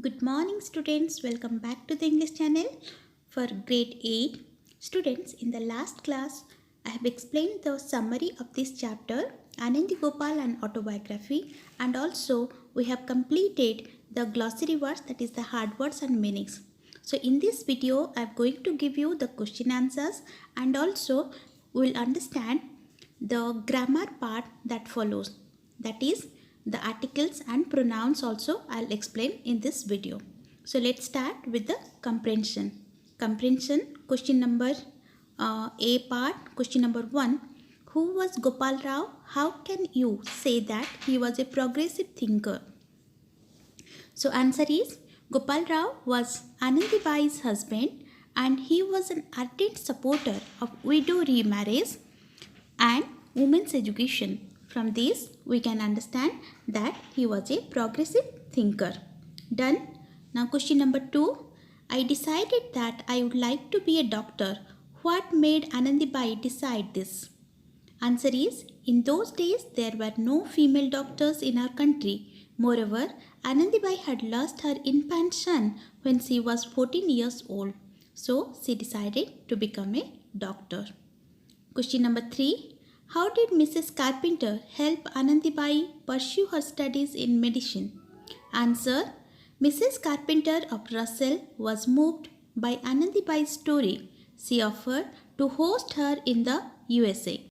Good morning students, welcome back to the English channel for grade 8. Students, in the last class, I have explained the summary of this chapter, Anandi Gopal and autobiography, and also we have completed the glossary words, that is the hard words and meanings. So in this video, I am going to give you the question answers and also we will understand the grammar part that follows, that is the articles and pronouns also I'll explain in this video. So let's start with the comprehension. Comprehension question number A part, question number 1. Who was Gopal Rao? How can you say that he was a progressive thinker? So answer is Gopal Rao was Anandibai's husband and he was an ardent supporter of widow remarriage and women's education. From this, we can understand that he was a progressive thinker. Done. Now question number 2. I decided that I would like to be a doctor. What made Anandibai decide this? Answer is, in those days there were no female doctors in our country. Moreover, Anandibai had lost her infant son when she was 14 years old. So she decided to become a doctor. Question number 3. How did Mrs. Carpenter help Anandibai pursue her studies in medicine? Answer. Mrs. Carpenter of Russell was moved by Anandibai's story. She offered to host her in the USA.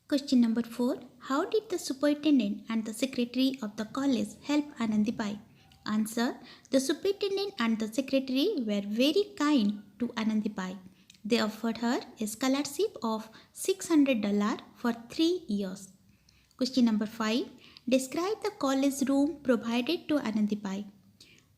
Question number 4. How did the superintendent and the secretary of the college help Anandibai? Answer. The superintendent and the secretary were very kind to Anandibai. They offered her a scholarship of $600 for 3 years. Question number 5. Describe the college room provided to Anandibai.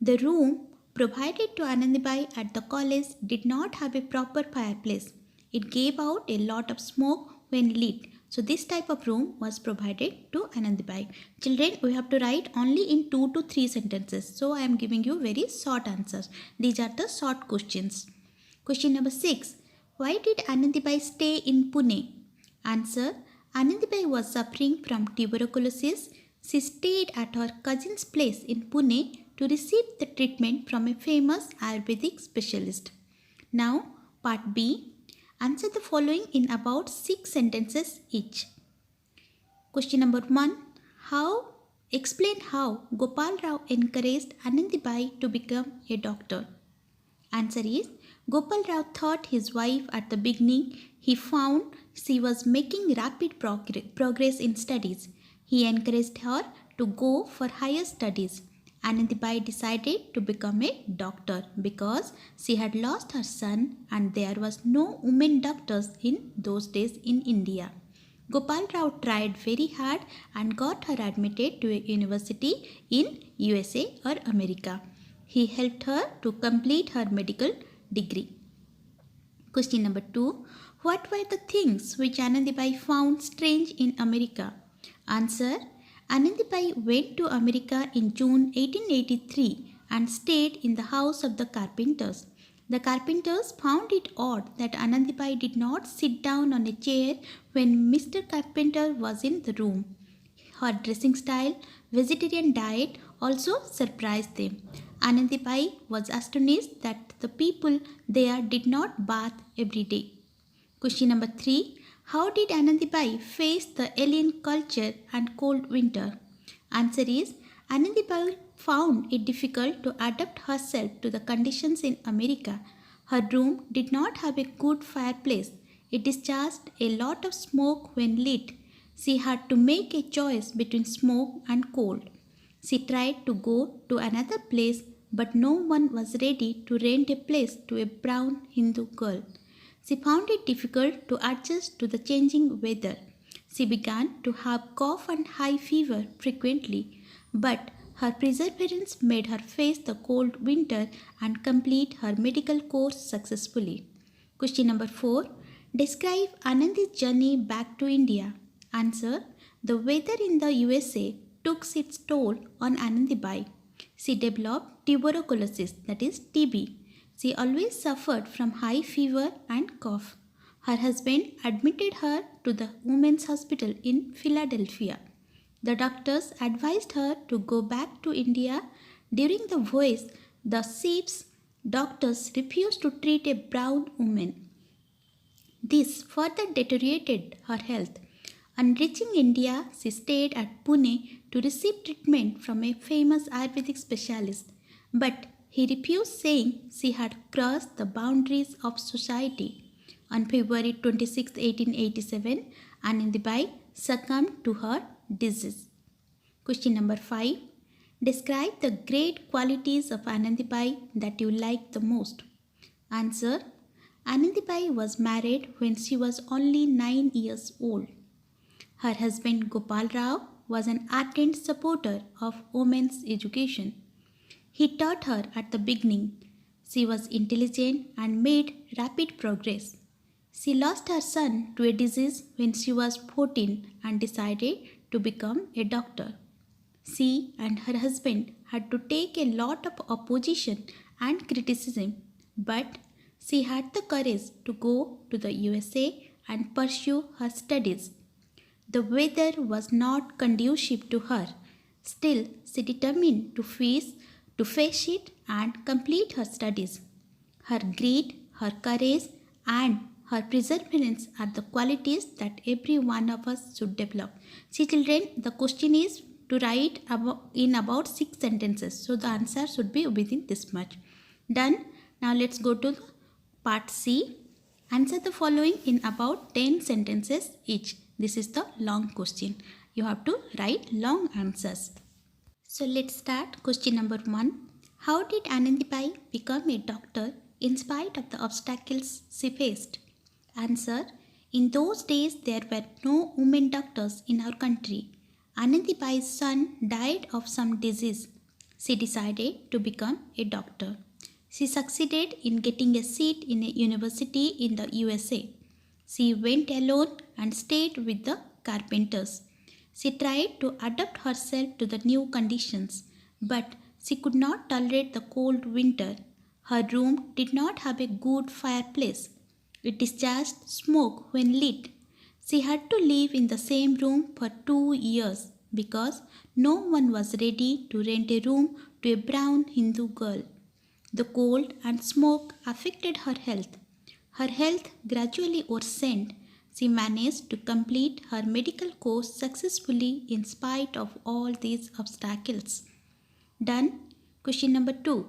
The room provided to Anandibai at the college did not have a proper fireplace. It gave out a lot of smoke when lit. So this type of room was provided to Anandibai. Children, we have to write only in 2 to 3 sentences. So I am giving you very short answers. These are the short questions. Question number 6. Why did Anandibai stay in Pune? Answer. Anandibai was suffering from tuberculosis. She stayed at her cousin's place in Pune to receive the treatment from a famous Ayurvedic specialist. Now, part B. Answer the following in about 6 sentences each. Question number 1. Explain how Gopal Rao encouraged Anandibai to become a doctor. Answer is, Gopal Rao thought his wife at the beginning. He found she was making rapid progress in studies. He encouraged her to go for higher studies. Anandibai decided to become a doctor because she had lost her son and there was no women doctors in those days in India. Gopal Rao tried very hard and got her admitted to a university in USA or America. He helped her to complete her medical degree. Question number 2. What were the things which Anandibai found strange in America? Answer. Anandibai went to America in June 1883 and stayed in the house of the Carpenters. The Carpenters found it odd that Anandibai did not sit down on a chair when Mr. Carpenter was in the room. Her dressing style, vegetarian diet also surprised them. Anandibai was astonished that the people there did not bath every day. Question number 3. How did Anandibai face the alien culture and cold winter? Answer is, Anandibai found it difficult to adapt herself to the conditions in America. Her room did not have a good fireplace. It discharged a lot of smoke when lit. She had to make a choice between smoke and cold. She tried to go to another place, but no one was ready to rent a place to a brown Hindu girl. She found it difficult to adjust to the changing weather. She began to have cough and high fever frequently, but her perseverance made her face the cold winter and complete her medical course successfully. Question number 4. Describe Anandi's journey back to India. Answer. The weather in the USA took its toll on Anandibai. She developed tuberculosis, that is TB. She always suffered from high fever and cough. Her husband admitted her to the women's hospital in Philadelphia. The doctors advised her to go back to India. During the voyage, the chief's doctors refused to treat a brown woman. This further deteriorated her health. On reaching India, she stayed at Pune to receive treatment from a famous Ayurvedic specialist, but he refused, saying she had crossed the boundaries of society. On February 26, 1887, Anandibai succumbed to her disease. Question number 5. Describe the great qualities of Anandibai that you like the most. Answer. Anandibai was married when she was only 9 years old. Her husband Gopal Rao was an ardent supporter of women's education. He taught her at the beginning. She was intelligent and made rapid progress. She lost her son to a disease when she was 14 and decided to become a doctor. She and her husband had to take a lot of opposition and criticism, but she had the courage to go to the USA and pursue her studies. The weather was not conducive to her. Still, she determined to face it and complete her studies. Her grit, her courage, and her perseverance are the qualities that every one of us should develop. See, children, the question is to write in about 6 sentences. So, the answer should be within this much. Done. Now, let's go to the part C. Answer the following in about 10 sentences each. This is the long question. You have to write long answers. So let's start. Question number 1. How did Anandibai become a doctor in spite of the obstacles she faced? Answer. In those days there were no women doctors in our country. Anandibai's son died of some disease. She decided to become a doctor. She succeeded in getting a seat in a university in the USA. She went alone and stayed with the carpenters. She tried to adapt herself to the new conditions, but she could not tolerate the cold winter. Her room did not have a good fireplace. It discharged smoke when lit. She had to live in the same room for 2 years because no one was ready to rent a room to a brown Hindu girl. The cold and smoke affected her health. Her health gradually worsened. She managed to complete her medical course successfully in spite of all these obstacles. Done. Question number 2.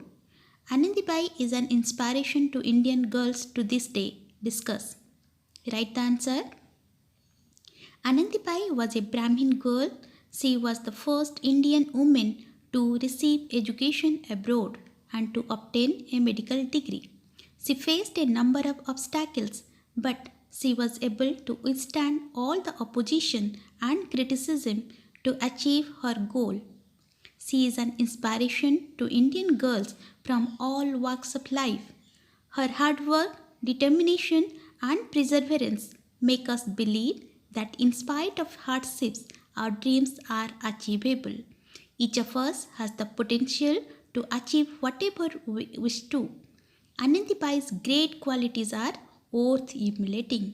Anandibai is an inspiration to Indian girls to this day. Discuss. Write the answer. Anandibai was a Brahmin girl. She was the first Indian woman to receive education abroad and to obtain a medical degree. She faced a number of obstacles, but she was able to withstand all the opposition and criticism to achieve her goal. She is an inspiration to Indian girls from all walks of life. Her hard work, determination, and perseverance make us believe that in spite of hardships, our dreams are achievable. Each of us has the potential to achieve whatever we wish to. Anandibai's great qualities are worth emulating.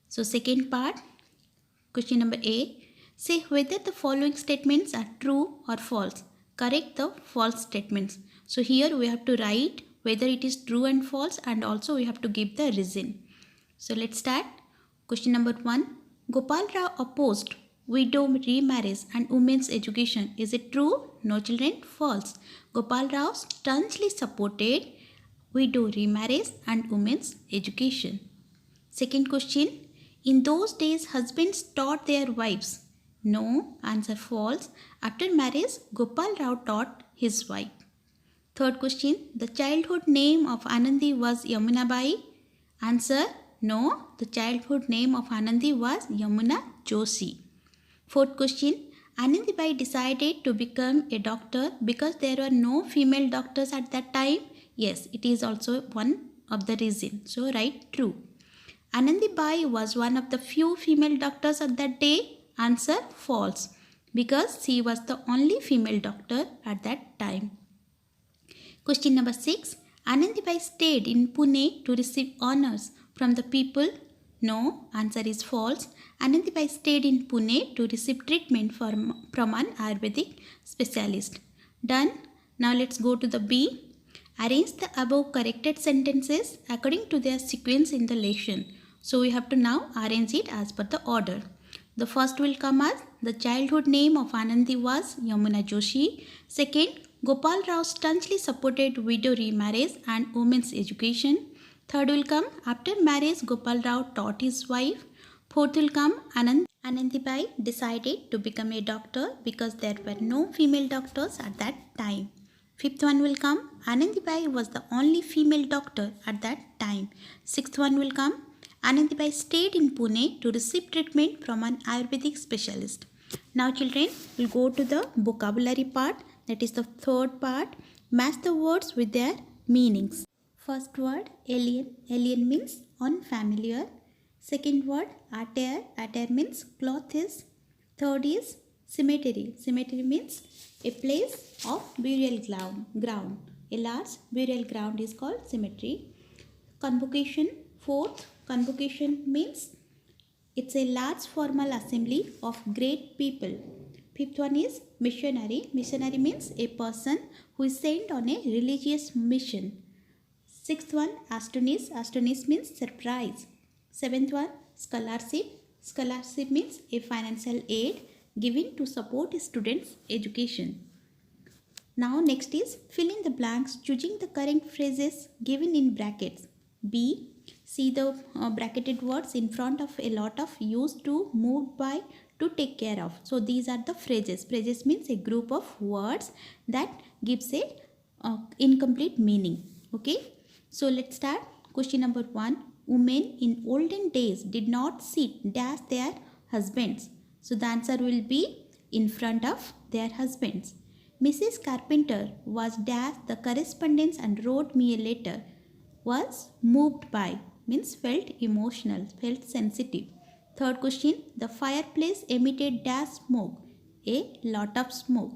So second part, question number A. Say whether the following statements are true or false. Correct the false statements. So here we have to write whether it is true and false, and also we have to give the reason. So let's start. Question number 1. Gopal Rao opposed widow remarriage and women's education. Is it true? No, children. False. Gopal Rao staunchly supported widow remarriage and women's education. Second question. In those days, husbands taught their wives. No. Answer false. After marriage, Gopal Rao taught his wife. Third question. The childhood name of Anandi was Yamunabai. Answer. No. The childhood name of Anandi was Yamuna Joshi. Fourth question. Anandibai decided to become a doctor because there were no female doctors at that time. Yes, it is also one of the reasons. So write true. Anandibai was one of the few female doctors at that day. Answer false, because she was the only female doctor at that time. Question number 6. Anandibai stayed in Pune to receive honors from the people. No, answer is false. Anandibai stayed in Pune to receive treatment from an Ayurvedic specialist. Done. Now let's go to the B. Arrange the above corrected sentences according to their sequence in the lesson. So we have to now arrange it as per the order. The first will come as the childhood name of Anandi was Yamuna Joshi. Second, Gopal Rao staunchly supported widow remarriage and women's education. Third will come after marriage Gopal Rao taught his wife. Fourth will come Anandibai decided to become a doctor because there were no female doctors at that time. Fifth one will come Anandibai was the only female doctor at that time. Sixth one will come Anandibai stayed in Pune to receive treatment from an Ayurvedic specialist. Now children, we'll go to the vocabulary part, that is the third part. Match the words with their meanings. First word alien. Alien means unfamiliar. Second word attire. Attire means clothes. Third is cemetery. Cemetery means a place of burial ground. A large burial ground is called cemetery. Convocation. Fourth, convocation means it's a large formal assembly of great people. Fifth one is missionary. Missionary means a person who is sent on a religious mission. Sixth one, astonish. Astonish means surprise. Seventh one, scholarship. Scholarship means a financial aid given to support a student's education. Now next is fill in the blanks choosing the correct phrases given in brackets. B. See the bracketed words in front of a lot of used to, moved by, to take care of. So these are the phrases. Phrases means a group of words that gives a incomplete meaning. Okay. So let's start. Question number 1. Women in olden days did not sit dash their husbands. So the answer will be in front of their husbands. Mrs. Carpenter was dash the correspondence and wrote me a letter. Was moved by means felt emotional, felt sensitive. Third question, the fireplace emitted dash smoke, a lot of smoke.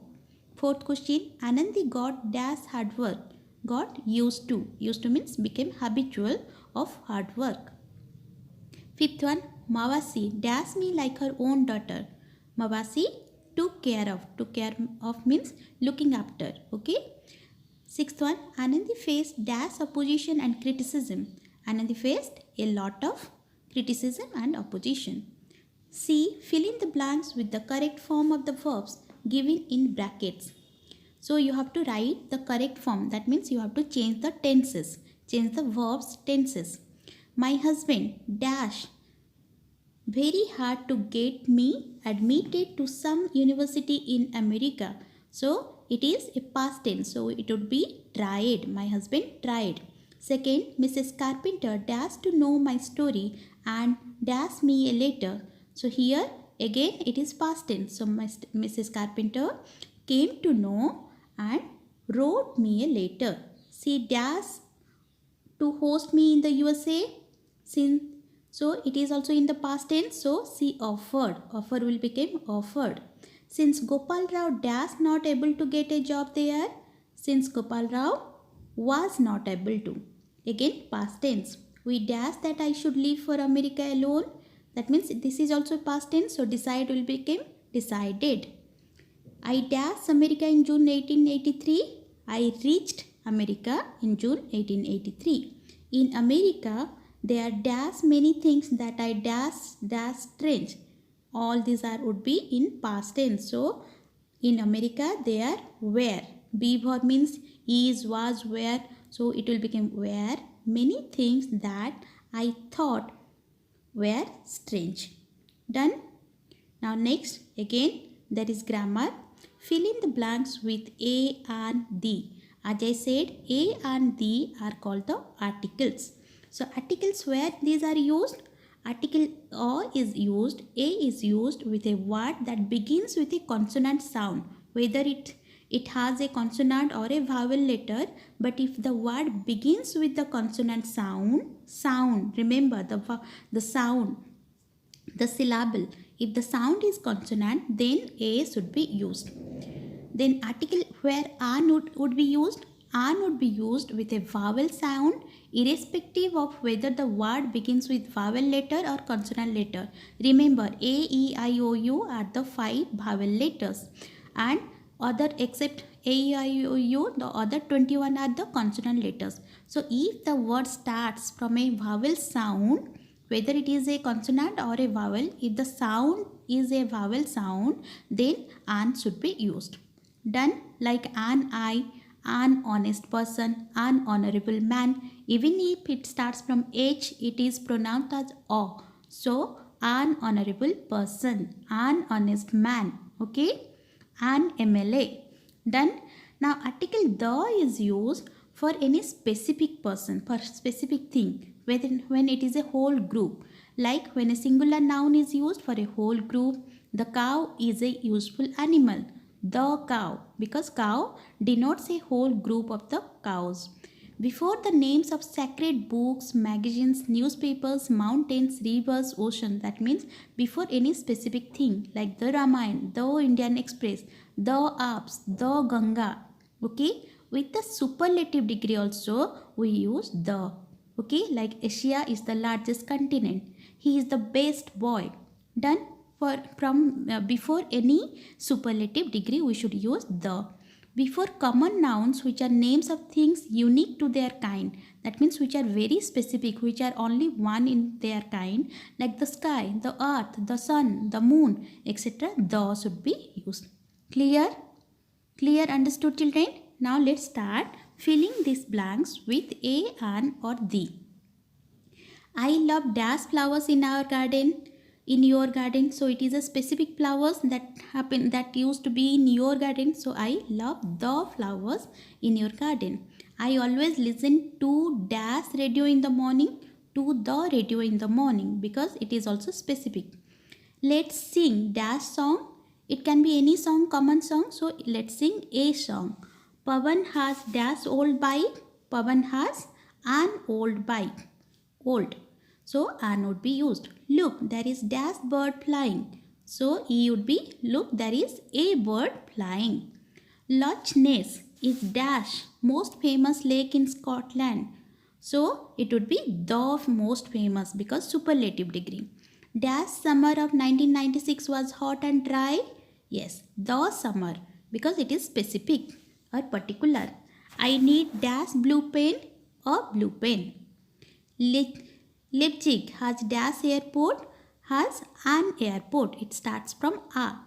Fourth question, Anandi got dash hard work, got used to means became habitual of hard work. Fifth one, Mawasi dash me like her own daughter. Mawasi took care of means looking after. Okay. Sixth one, Anandi faced dash opposition and criticism. Anandi faced a lot of criticism and opposition. C. Fill in the blanks with the correct form of the verbs given in brackets. So you have to write the correct form. That means you have to change the tenses. Change the verbs tenses. My husband dash very hard to get me admitted to some university in America. So it is a past tense, so it would be tried. My husband tried. Second, Mrs. Carpenter dashed to know my story and dashed me a letter. So here again it is past tense. So Mrs. Carpenter came to know and wrote me a letter. She dashed to host me in the USA. So it is also in the past tense. So she offered. Offer will become offered. Since Gopal Rao dash not able to get a job there. Since Gopal Rao was not able to. Again past tense. We dash that I should leave for America alone. That means this is also past tense. So decide will become decided. I dashed America in June 1883. I reached America in June 1883. In America there are dash many things that I dash strange. All these would be in past tense. So in America there were. Be verb means is, was, were. So it will become were many things that I thought were strange. Done. Now next again there is grammar. Fill in the blanks with a and the. As I said, a and the are called the articles. So articles where these are used. Article or is used, a is used with a word that begins with a consonant sound, whether it has a consonant or a vowel letter. But if the word begins with the consonant sound, remember the sound, the syllable. If the sound is consonant, then a should be used. Then article where an would be used. An would be used with a vowel sound irrespective of whether the word begins with vowel letter or consonant letter. Remember, A, E, I, O, U are the 5 vowel letters. And Other except A, E, I, O, U, the other 21 are the consonant letters. So if the word starts from a vowel sound, whether it is a consonant or a vowel, if the sound is a vowel sound, then an should be used. Done. Like an eye, an honest person, an honorable man. Even if it starts from H, it is pronounced as O. So an honorable person, an honest man. Okay, an MLA. Done. Now article the is used for any specific person, for specific thing, when it is a whole group. Like when a singular noun is used for a whole group, the cow is a useful animal. The cow, because cow denotes a whole group of the cows. Before the names of sacred books, magazines, newspapers, mountains, rivers, ocean, that means before any specific thing like the Ramayana, the Indian Express, the Alps, the Ganga. Okay, with the superlative degree also we use the. Okay, like Asia is the largest continent. He is the best boy. Done. From before any superlative degree we should use the. Before common nouns which are names of things unique to their kind, that means which are very specific, which are only one in their kind, like the sky, the earth, the sun, the moon, etc., the should be used. Clear? Clear, understood, children? Now let's start filling these blanks with a, an, or the. I love dash flowers in our garden, in your garden. So it is a specific flowers that used to be in your garden. So I love the flowers in your garden. I always listen to dash radio in the morning, to the radio in the morning, because it is also specific. Let's sing dash song. It can be any song, common song. So let's sing a song. Pavan has dash old bike. Pavan has an old bike. Old. So an would be used. Look, there is dash bird flying. So E would be look, there is a bird flying. Loch Ness is dash most famous lake in Scotland. So it would be the most famous because superlative degree. Dash summer of 1996 was hot and dry. Yes, the summer because it is specific or particular. I need dash blue pen or blue pen. Leipzig has dash airport, has an airport. It starts from A.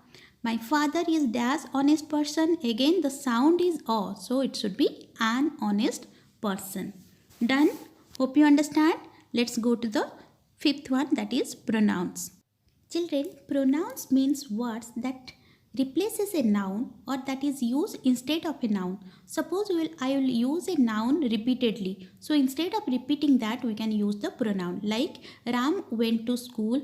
My father is dash honest person. Again the sound is O. So it should be an honest person. Done? Hope you understand. Let's go to the fifth one, that is pronouns. Children, pronouns means words that replaces a noun or that is used instead of a noun. Suppose I will use a noun repeatedly. So instead of repeating that, we can use the pronoun. Like Ram went to school.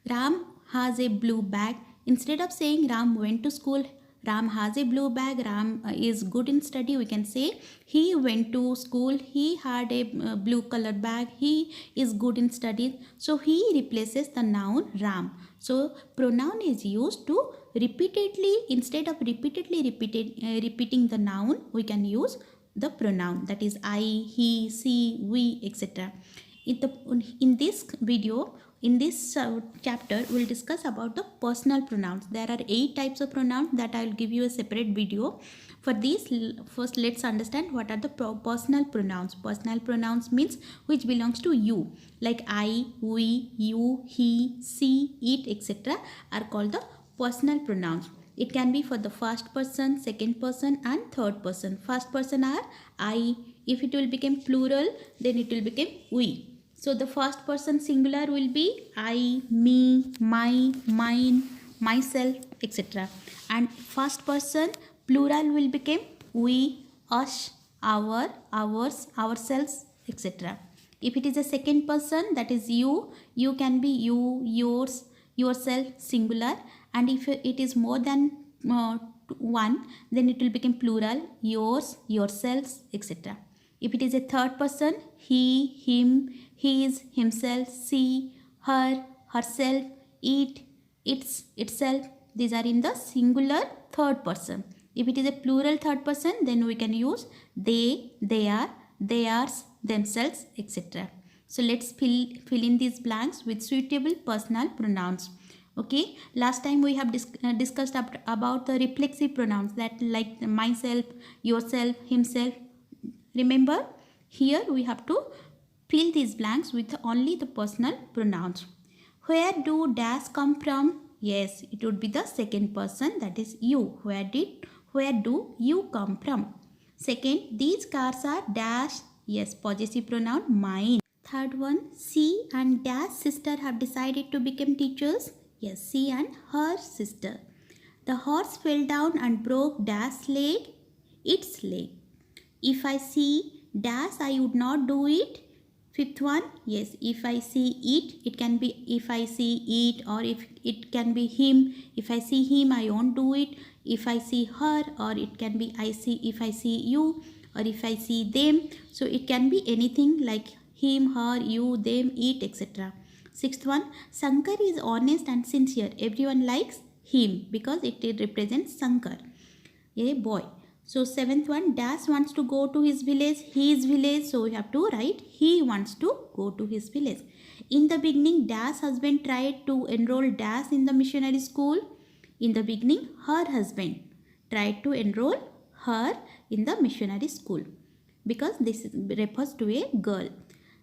Ram has a blue bag. Instead of saying Ram went to school, Ram has a blue bag, Ram is good in study, we can say he went to school, he had a blue color bag, he is good in studies. So he replaces the noun Ram. So pronoun is used to repeatedly, instead of repeating the noun, we can use the pronoun, that is I, he, she, we, etc. In this video, in this chapter, we'll discuss about the personal pronouns. There are 8 types of pronouns that I will give you a separate video. For this, first let's understand what are the personal pronouns. Personal pronouns means which belongs to you, like I, we, you, he, she, it, etc. are called the personal pronouns. It can be for the first person, second person and third person. First person are I. If it will become plural, then it will become we. So the first person singular will be I, me, my, mine, myself, etc. And first person plural will become we, us, our, ours, ourselves, etc. If it is a second person, that is you can be you, yours, yourself, singular. And if it is more than one, then it will become plural, yours, yourselves, etc. If it is a third person, he, him, his, himself, she, her, herself, it, its, itself. These are in the singular third person. If it is a plural third person, then we can use they, their, theirs, themselves, etc. So let's fill in these blanks with suitable personal pronouns. Okay, last time we have discussed about the reflexive pronouns, that like myself, yourself, himself. Remember, here we have to fill these blanks with only the personal pronouns. Where do dash come from? Yes, it would be the second person, that is you. Where do you come from? Second, these cars are dash. Yes, possessive pronoun mine. Third one, she and dash sister have decided to become teachers. Yes, she and her sister. The horse fell down and broke dash leg, its leg. If I see dash, I would not do it. Fifth one, yes, if I see it can be if I see it, or if it can be him. If I see him, I won't do it. If I see her, or it can be if I see you, or if I see them. So it can be anything like him, her, you, them, it, etc. Sixth one, Sankar is honest and sincere. Everyone likes him because it represents Sankar, a boy. So seventh one, Dash wants to go to his village. So we have to write he wants to go to his village. In the beginning, Dash husband tried to enroll Dash in the missionary school. In the beginning, her husband tried to enroll her in the missionary school, because this refers to a girl.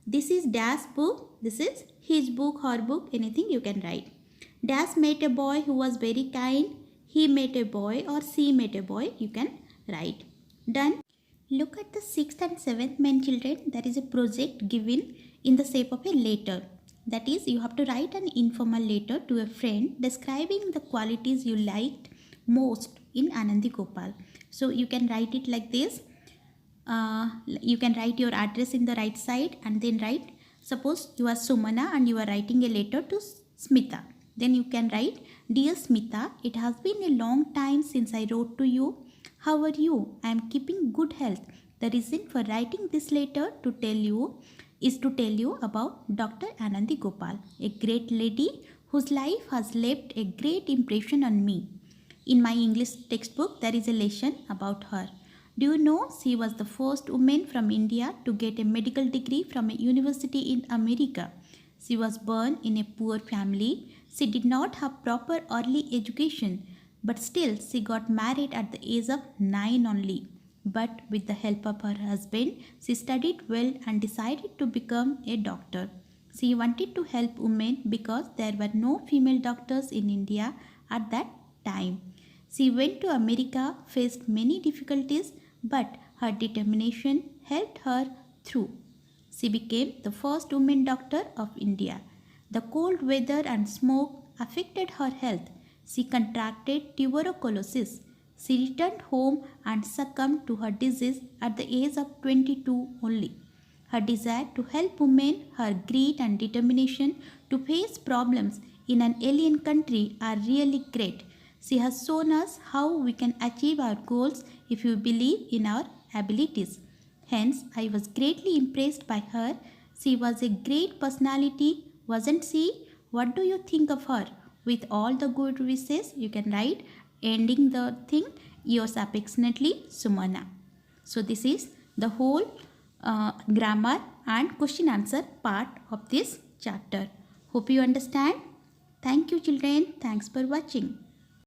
This is Dash book. This is his book, her book, anything you can write. Dash met a boy who was very kind. He met a boy, or she met a boy, you can write. Done. Look at the 6th and 7th main children. There is a project given in the shape of a letter. That is, you have to write an informal letter to a friend describing the qualities you liked most in Anandi Gopal. So you can write it like this. You can write your address in the right side and then write, suppose you are Sumana and you are writing a letter to Smita. Then you can write, Dear Smita, it has been a long time since I wrote to you. How are you? I am keeping good health. The reason for writing this letter is to tell you about Dr. Anandi Gopal, a great lady whose life has left a great impression on me. In my English textbook, there is a lesson about her. Do you know she was the first woman from India to get a medical degree from a university in America? She was born in a poor family. She did not have proper early education, but still she got married at the age of 9 only. But with the help of her husband, she studied well and decided to become a doctor. She wanted to help women because there were no female doctors in India at that time. She went to America, faced many difficulties, but her determination helped her through. She became the first woman doctor of India. The cold weather and smoke affected her health. She contracted tuberculosis. She returned home and succumbed to her disease at the age of 22 only. Her desire to help women, her grit and determination to face problems in an alien country are really great. She has shown us how we can achieve our goals if we believe in our abilities. Hence, I was greatly impressed by her. She was a great personality, wasn't she? What do you think of her? With all the good wishes, you can write, ending the thing, yours affectionately, Sumana. So this is the whole grammar and question answer part of this chapter. Hope you understand. Thank you children. Thanks for watching.